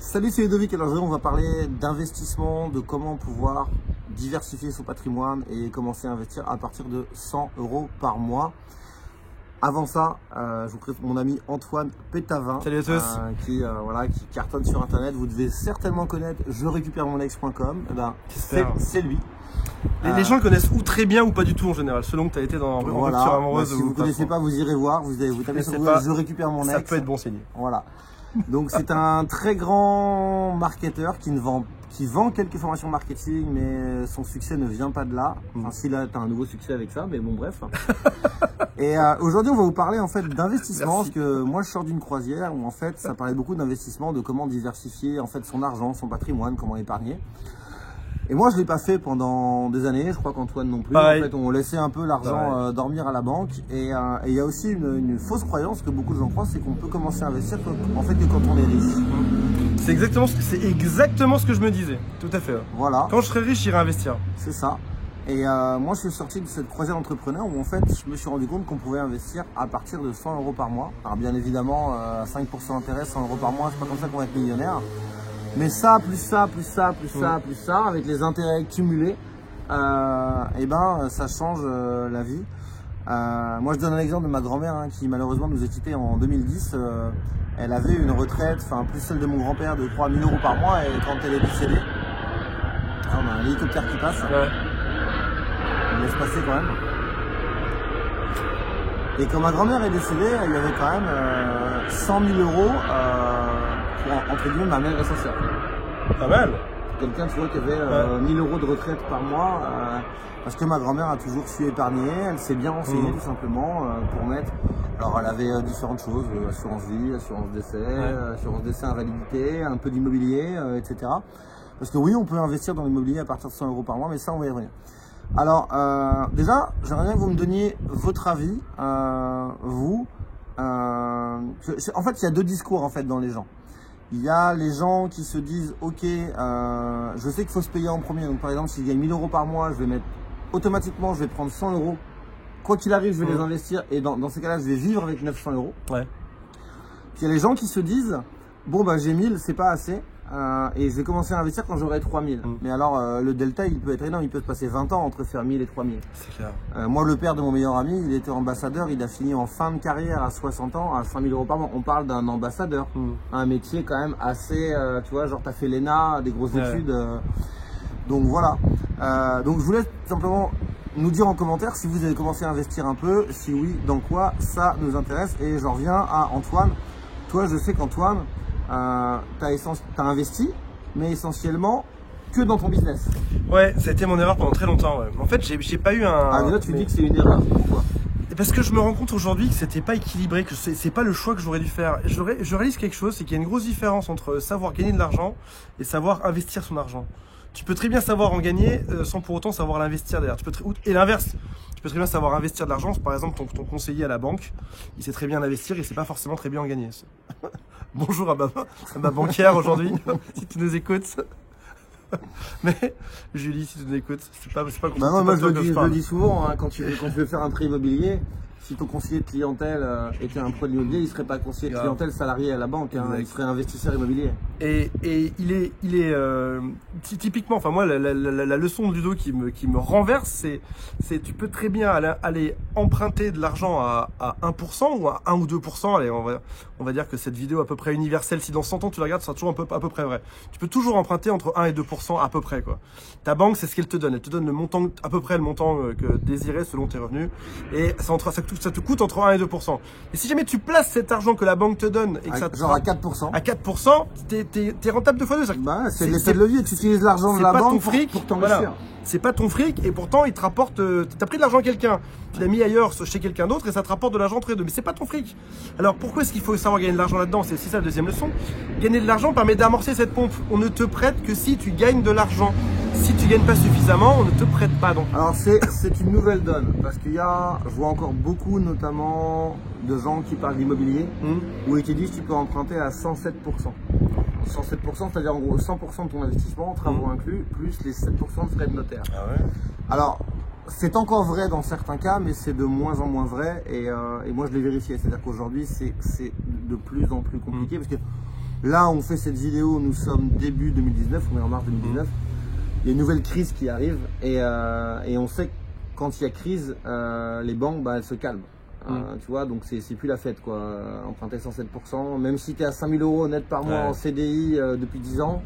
Salut, c'est Ludovic. Alors aujourd'hui, on va parler d'investissement, de comment pouvoir diversifier son patrimoine et commencer à investir à partir de 100 € par mois. Avant ça, je vous présente mon ami Antoine Pétavin. Salut à tous. Qui cartonne sur internet. Vous devez certainement connaître jerécupèremonex.com. C'est lui. Les gens le connaissent ou très bien ou pas du tout en général, selon que tu as été dans voilà. rupture amoureuse. Si vous ne connaissez pas, vous irez voir. Vous tapez sur Google, je récupère mon ex. Ça peut être bon signe. Voilà. Donc c'est un très grand marketeur qui vend quelques formations marketing, mais son succès ne vient pas de là. Enfin, si là, tu as un nouveau succès avec ça, mais bon, bref. Et aujourd'hui, on va vous parler en fait d'investissement, parce que moi, je sors d'une croisière où en fait, ça parlait beaucoup d'investissement, de comment diversifier en fait son argent, son patrimoine, comment épargner. Et moi, je l'ai pas fait pendant des années. Je crois qu'Antoine non plus. Pareil. En fait, on laissait un peu l'argent dormir à la banque. Et il y a aussi une fausse croyance que beaucoup de gens croient, c'est qu'on peut commencer à investir en fait que quand on est riche. C'est exactement ce que je me disais. Tout à fait. Voilà. Quand je serai riche, j'irai investir. C'est ça. Et moi, je suis sorti de cette croisière d'entrepreneur où en fait, je me suis rendu compte qu'on pouvait investir à partir de 100 € par mois. Alors bien évidemment, 5% d'intérêt, 100 € par mois, c'est pas comme ça qu'on va être millionnaire. Mais ça, plus ça, plus ça, plus ça, plus ça, avec les intérêts cumulés, et ben ça change la vie. Moi, je donne un exemple de ma grand-mère qui malheureusement nous a quittés en 2010. Elle avait une retraite, enfin plus celle de mon grand-père, de 3 000 € par mois. Et quand elle est décédée, on a un hélicoptère qui passe. Ouais. On laisse passer quand même. Et quand ma grand-mère est décédée, il y avait quand même 100 000 € pour, entre guillemets, ma mère et sa sœur. Pas mal. Quelqu'un, tu vois, qui avait 1000 € de retraite par mois, parce que ma grand-mère a toujours su épargner, elle s'est bien renseignée tout simplement pour mettre. Alors elle avait différentes choses, assurance vie, assurance décès, invalidité, un peu d'immobilier, etc. Parce que oui, on peut investir dans l'immobilier à partir de 100 € par mois, mais ça, on va y revenir. Alors, déjà, j'aimerais bien que vous me donniez votre avis, vous. En fait, il y a deux discours en fait dans les gens. Il y a les gens qui se disent, ok, je sais qu'il faut se payer en premier. Donc, par exemple, si je gagne 1000 € par mois, je vais mettre automatiquement, je vais prendre 100 €. Quoi qu'il arrive, je vais les investir et dans ces cas-là, je vais vivre avec 900 €. Ouais. Puis il y a les gens qui se disent, bon, bah, j'ai 1000, c'est pas assez. Et je vais commencer à investir quand j'aurai 3000. Mais alors, le delta, il peut être énorme. Il peut se passer 20 ans entre faire 1000 et 3000. C'est clair. Moi, le père de mon meilleur ami, il était ambassadeur. Il a fini en fin de carrière à 60 ans, à 5000 € par mois. On parle d'un ambassadeur. Un métier quand même assez, tu vois, genre, t'as fait l'ENA, des grosses études. Donc voilà. Donc je vous laisse simplement nous dire en commentaire si vous avez commencé à investir un peu. Si oui, dans quoi ça nous intéresse. Et j'en reviens à Antoine. Toi, je sais qu'Antoine, t'as investi, mais essentiellement que dans ton business. Ouais, ça a été mon erreur pendant très longtemps. Ouais. En fait, j'ai pas eu un. Ah, déjà, tu dis que c'est une erreur. Pourquoi? Parce que je me rends compte aujourd'hui que c'était pas équilibré, que c'est pas le choix que j'aurais dû faire. Je réalise quelque chose, c'est qu'il y a une grosse différence entre savoir gagner de l'argent et savoir investir son argent. Tu peux très bien savoir en gagner sans pour autant savoir l'investir derrière. Et l'inverse. Tu peux très bien savoir investir de l'argent. Par exemple, ton conseiller à la banque, il sait très bien investir et il sait pas forcément très bien en gagner. Bonjour à ma banquière aujourd'hui, si tu nous écoutes. Mais Julie, si tu nous écoutes, c'est pas non, moi je le dis souvent, quand tu veux faire un prêt immobilier, si ton conseiller de clientèle était un pro de l'immobilier, il serait pas conseiller de clientèle salarié à la banque, il serait investisseur immobilier. Et il est typiquement, enfin moi la leçon de Ludo qui me renverse, c'est tu peux très bien aller emprunter de l'argent à 1% ou à 1 ou 2%. Allez, on va dire que cette vidéo est à peu près universelle. Si dans 100 ans tu la regardes, ça sera toujours à peu près vrai. Tu peux toujours emprunter entre 1 et 2% à peu près quoi. Ta banque, c'est ce qu'elle te donne. Elle te donne le montant, à peu près le montant que désiré selon tes revenus. Et ça te coûte entre 1 et 2%. Et si jamais tu places cet argent que la banque te donne et que ça te genre à 4%. À 4%, t'es rentable 2 fois 2. Bah, c'est l'effet de levier. Tu utilises l'argent de la banque pour t'enrichir. Voilà. C'est pas ton fric et pourtant il te rapporte. T'as pris de l'argent à quelqu'un, tu l'as mis ailleurs chez quelqu'un d'autre et ça te rapporte de l'argent entre les deux. Mais c'est pas ton fric. Alors pourquoi est-ce qu'il faut savoir gagner de l'argent là-dedans? C'est ça la deuxième leçon. Gagner de l'argent permet d'amorcer cette pompe. On ne te prête que si tu gagnes de l'argent. Si tu gagnes pas suffisamment, on ne te prête pas donc. Alors c'est une nouvelle donne parce qu'il y a, je vois encore beaucoup notamment de gens qui parlent d'immobilier où ils te disent tu peux emprunter à 107%. 107%, c'est-à-dire en gros 100% de ton investissement, travaux inclus, plus les 7% de frais de notaire. Ah ouais. Alors, c'est encore vrai dans certains cas, mais c'est de moins en moins vrai. Et moi, je l'ai vérifié. C'est-à-dire qu'aujourd'hui, c'est de plus en plus compliqué parce que Là, on fait cette vidéo, nous sommes début 2019, on est en mars 2019. Il y a une nouvelle crise qui arrive et on sait que quand il y a crise, les banques, bah, elles se calment. Tu vois, donc c'est plus la fête, quoi. Emprunter 107%, même si tu es à 5 000 € net par mois en CDI depuis 10 ans,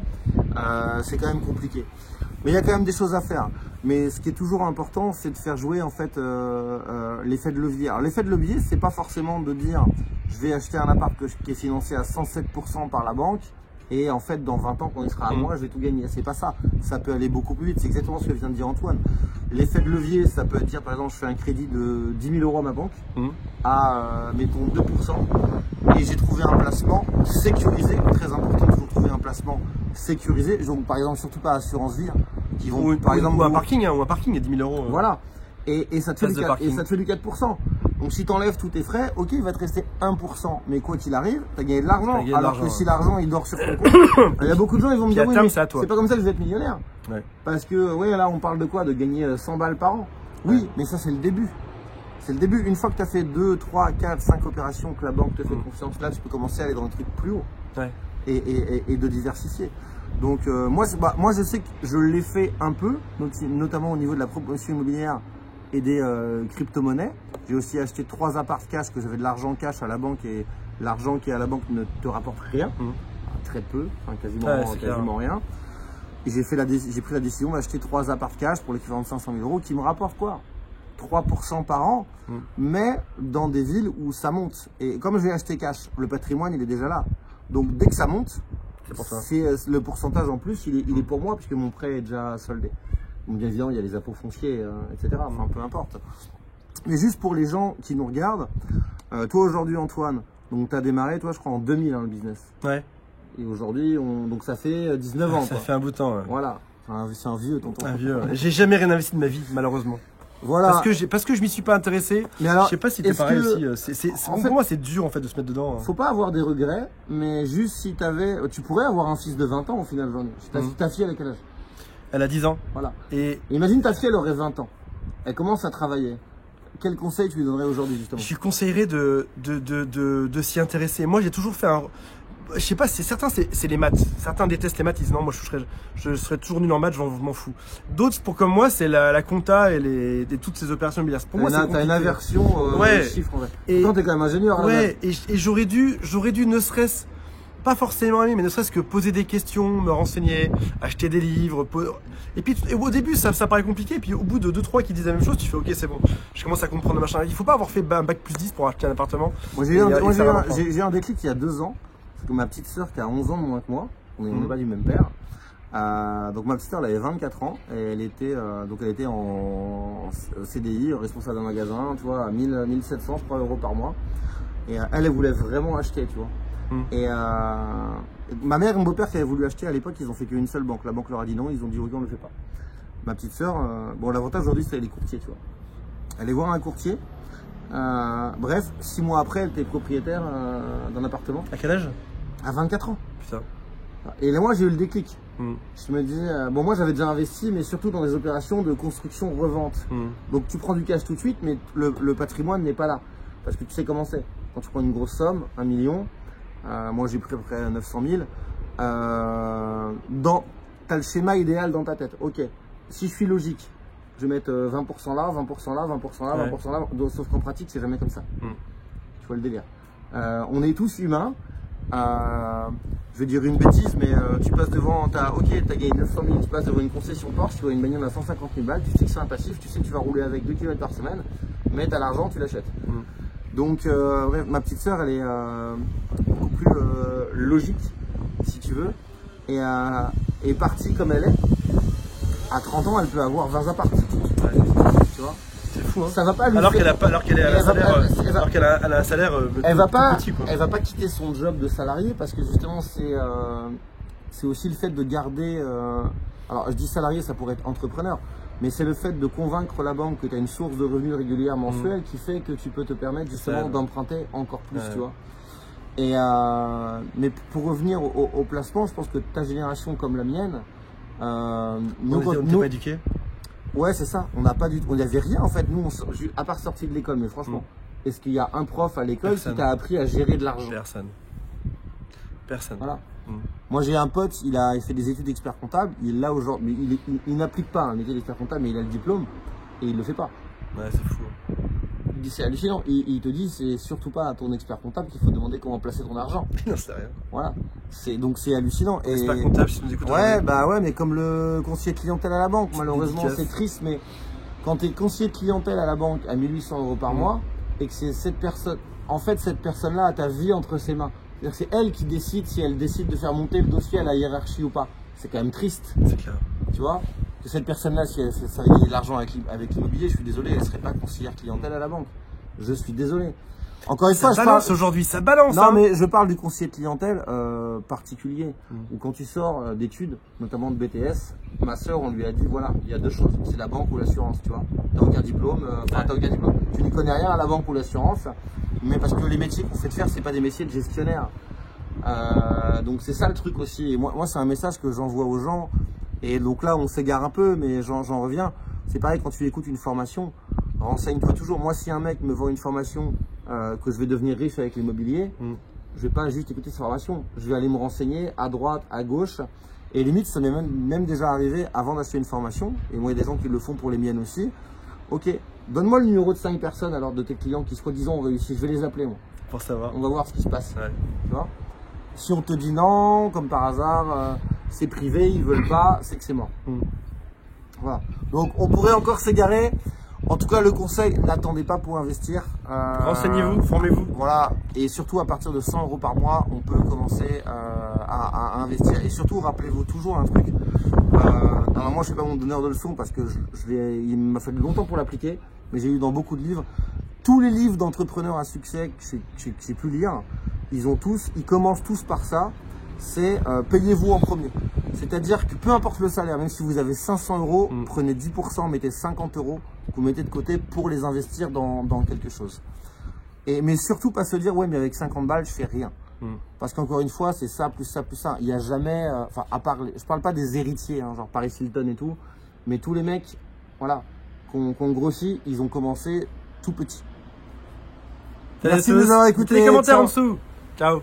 c'est quand même compliqué. Mais il y a quand même des choses à faire. Mais ce qui est toujours important, c'est de faire jouer en fait l'effet de levier. Alors l'effet de levier, c'est pas forcément de dire je vais acheter un appart qui est financé à 107% par la banque et en fait dans 20 ans quand il sera à moi, je vais tout gagner. C'est pas ça. Ça peut aller beaucoup plus vite. C'est exactement ce que vient de dire Antoine. L'effet de levier, ça peut être dire par exemple je fais un crédit de 10 000 € à ma banque à mettons 2% et j'ai trouvé un placement sécurisé. Très important de trouver un placement sécurisé. Donc par exemple surtout pas assurance vie. Qui vont, par exemple, ou un parking, ou un parking à 10 000 €. Voilà. Et ça te fait du 4%. Donc si tu enlèves tous tes frais, ok, il va te rester 1%. Mais quoi qu'il arrive, tu as gagné de l'argent. Alors que si l'argent il dort sur ton compte, il y a beaucoup de gens ils vont me dire oui, mais c'est pas comme ça que je vais être millionnaire. Parce que ouais, là on parle de quoi? De gagner 100 balles par an. Oui, mais ça c'est le début. C'est le début. Une fois que tu as fait 2, 3, 4, 5 opérations, que la banque te fait confiance, là tu peux commencer à aller dans un truc plus haut. Et de diversifier. Donc moi je sais que je l'ai fait un peu, notamment au niveau de la promotion immobilière et des crypto-monnaies. J'ai aussi acheté 3 apparts cash, que j'avais de l'argent cash à la banque et l'argent qui est à la banque ne te rapporte rien, très peu, enfin quasiment rien. Et j'ai pris la décision d'acheter 3 apparts cash pour l'équivalent de 500 000 € qui me rapportent quoi? 3% par an, mais dans des villes où ça monte. Et comme j'ai acheté cash, le patrimoine il est déjà là. Donc dès que ça monte, le pourcentage en plus, il est pour moi puisque mon prêt est déjà soldé. Donc bien évidemment, il y a les impôts fonciers, etc. Enfin, peu importe. Mais juste pour les gens qui nous regardent, toi aujourd'hui Antoine, donc tu as démarré, toi je crois en 2000 le business. Ouais. Et aujourd'hui, donc ça fait 19 ans. Ça fait un bout de temps. Ouais. Voilà. C'est un vieux tonton. Un vieux. J'ai jamais rien investi de ma vie, malheureusement. Voilà. Parce que je m'y suis pas intéressé. Mais alors, je sais pas si t'es pareil aussi. Pour moi, c'est dur en fait de se mettre dedans. Faut pas avoir des regrets, mais juste si tu pourrais avoir un fils de 20 ans au final, Jean. Ta fille, elle a quel âge? Elle a 10 ans. Voilà. Et imagine ta fille, elle aurait 20 ans. Elle commence à travailler. Quel conseil tu lui donnerais aujourd'hui justement? Je lui conseillerais de s'y intéresser. Moi, j'ai toujours fait un. Je sais pas, certains c'est les maths. Certains détestent les maths, ils disent non, moi je serais toujours nul en maths, je m'en fous. D'autres, pour comme moi, c'est la compta et toutes ces opérations immobilières. Pour moi, t'as une aversion aux chiffres en fait. Pourtant, t'es quand même ingénieur. Ouais, et j'aurais dû ne serait-ce pas forcément aimer, mais ne serait-ce que poser des questions, me renseigner, acheter des livres. Et puis au début, ça paraît compliqué. Et puis au bout de 2-3 qui disent la même chose, tu fais ok, c'est bon. Je commence à comprendre le machin. Il faut pas avoir fait un bac plus 10 pour acheter un appartement. Moi, j'ai eu un déclic il y a 2 ans. Ma petite soeur qui a 11 ans de moins que moi, on n'est pas du même père. Donc ma petite soeur, elle avait 24 ans et elle était en CDI, responsable d'un magasin, tu vois, à 1700 je crois, euros par mois. Et elle voulait vraiment acheter, tu vois. Et ma mère et mon beau-père qui avaient voulu acheter à l'époque, ils ont fait qu'une seule banque. La banque leur a dit non, ils ont dit oui, on ne le fait pas. Ma petite soeur, bon, l'avantage aujourd'hui, c'est les courtiers, tu vois. Elle allait voir un courtier. Bref, 6 mois après, elle était propriétaire d'un appartement. À quel âge? À 24 ans. Putain. Et là, moi, j'ai eu le déclic. Je me disais, bon, moi, j'avais déjà investi, mais surtout dans des opérations de construction-revente. Donc, tu prends du cash tout de suite, mais le patrimoine n'est pas là. Parce que tu sais comment c'est. Quand tu prends une grosse somme, 1 million, moi, j'ai pris à peu près 900 000, tu as le schéma idéal dans ta tête. Ok, si je suis logique, je vais mettre 20% là, 20% là, 20% là, 20% là. Sauf qu'en pratique, c'est jamais comme ça. Tu vois le délire. On est tous humains. Je vais dire une bêtise, mais tu passes devant, t'as gagné 900 000, tu passes devant une concession Porsche, tu vois une bagnole à 150 000 balles, tu sais que c'est un passif, tu sais que tu vas rouler avec 2 km par semaine, mais t'as l'argent, tu l'achètes. Donc, bref, ma petite soeur, elle est beaucoup plus logique, si tu veux, et partie comme elle est. À 30 ans, elle peut avoir 20 apparts. Tu vois? C'est fou, hein. Ça va pas alors qu'elle a un salaire elle va pas petit, quoi. Elle va pas quitter son job de salarié parce que justement c'est aussi le fait de garder alors je dis salarié, ça pourrait être entrepreneur, mais c'est le fait de convaincre la banque que tu as une source de revenus régulière mensuelle qui fait que tu peux te permettre justement d'emprunter encore plus, tu vois. Et mais pour revenir au placement, je pense que ta génération comme la mienne, on n'était pas éduqués. Ouais, c'est ça. On n'y avait rien en fait. Nous, à part sorti de l'école, mais franchement, est-ce qu'il y a un prof à l'école qui t'a appris à gérer de l'argent? Personne. Voilà. Moi j'ai un pote, il fait des études d'expert comptable, il l'a aujourd'hui, il n'applique pas un métier d'expert comptable, mais il a le diplôme et il le fait pas. Ouais, c'est fou. C'est hallucinant. Il te dit c'est surtout pas à ton expert comptable qu'il faut demander comment placer ton argent. Non, c'est rien. Voilà. Donc c'est hallucinant. Expert comptable, si tu nous écoutes. Ouais, bah ouais, mais comme le conseiller de clientèle à la banque, malheureusement c'est triste, mais quand tu es conseiller de clientèle à la banque à 1 800 € par mois et que c'est cette personne, en fait cette personne-là a ta vie entre ses mains. C'est-à-dire que c'est elle qui décide si elle décide de faire monter le dossier à la hiérarchie ou pas. C'est quand même triste. C'est clair. Tu vois, que cette personne-là, si elle savait gagner de l'argent avec l'immobilier, je suis désolé, elle ne serait pas conseillère clientèle à la banque. Je suis désolé. Encore une fois, ça balance aujourd'hui, ça balance. Non, hein. mais je parle du conseiller de clientèle particulier. Où quand tu sors d'études, notamment de BTS, ma soeur, on lui a dit voilà, il y a deux choses, c'est la banque ou l'assurance, tu vois. T'as aucun diplôme, t'as aucun diplôme. Tu n'y connais rien à la banque ou l'assurance, mais parce que les métiers qu'on fait faire, c'est pas des métiers de gestionnaire. Donc c'est ça le truc aussi. Et moi c'est un message que j'envoie aux gens. Et donc là, on s'égare un peu, mais j'en reviens. C'est pareil quand tu écoutes une formation, renseigne-toi toujours. Moi, si un mec me vend une formation que je vais devenir riche avec l'immobilier, je vais pas juste écouter sa formation. Je vais aller me renseigner à droite, à gauche. Et limite, ça m'est même déjà arrivé avant d'acheter une formation. Et moi, il y a des gens qui le font pour les miennes aussi. Ok, donne-moi le numéro de 5 personnes alors de tes clients qui soi-disant ont réussi. Je vais les appeler moi. Pour savoir. On va voir ce qui se passe. Ouais. Tu vois, si on te dit non, comme par hasard, c'est privé, ils veulent pas, c'est que c'est mort. Voilà. Donc on pourrait encore s'égarer. En tout cas, le conseil, n'attendez pas pour investir. Renseignez-vous, formez-vous. Voilà. Et surtout, à partir de 100 € par mois, on peut commencer à investir. Et surtout, rappelez-vous toujours un truc. Alors moi, je ne suis pas mon donneur de leçons parce que il m'a fallu longtemps pour l'appliquer. Mais j'ai lu dans beaucoup de livres. Tous les livres d'entrepreneurs à succès que j'ai pu lire, ils commencent tous par ça. C'est payez-vous en premier. C'est-à-dire que peu importe le salaire, même si vous avez 500 €, prenez 10%, mettez 50 €, vous mettez de côté pour les investir dans quelque chose. Mais surtout pas se dire ouais mais avec 50 balles je fais rien. Parce qu'encore une fois c'est ça plus ça plus ça. Il n'y a jamais, enfin à part, je parle pas des héritiers, hein, genre Paris Hilton et tout, mais tous les mecs, voilà, qu'on grossit, ils ont commencé tout petit. Salut Merci de nous avoir écoutés. Les commentaires en dessous. Ciao.